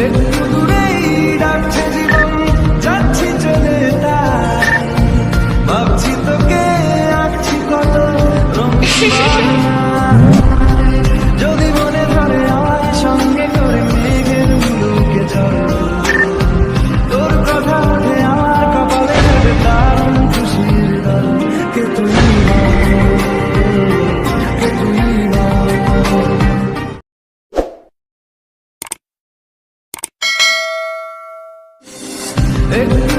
একটু দূরেই ডাকছে জীবন, যাচ্ছি চলে তাই ভাবছি তোকে, আঁকছি কত রঙিন যদি মনে ধরে আমার সঙ্গে করে মেঘের মুলুকে চল, তোর কথা ওঠে আমার কপালে ধরে দারুণ খুশির দল। কে তুই বল, কে তুই বল। একটু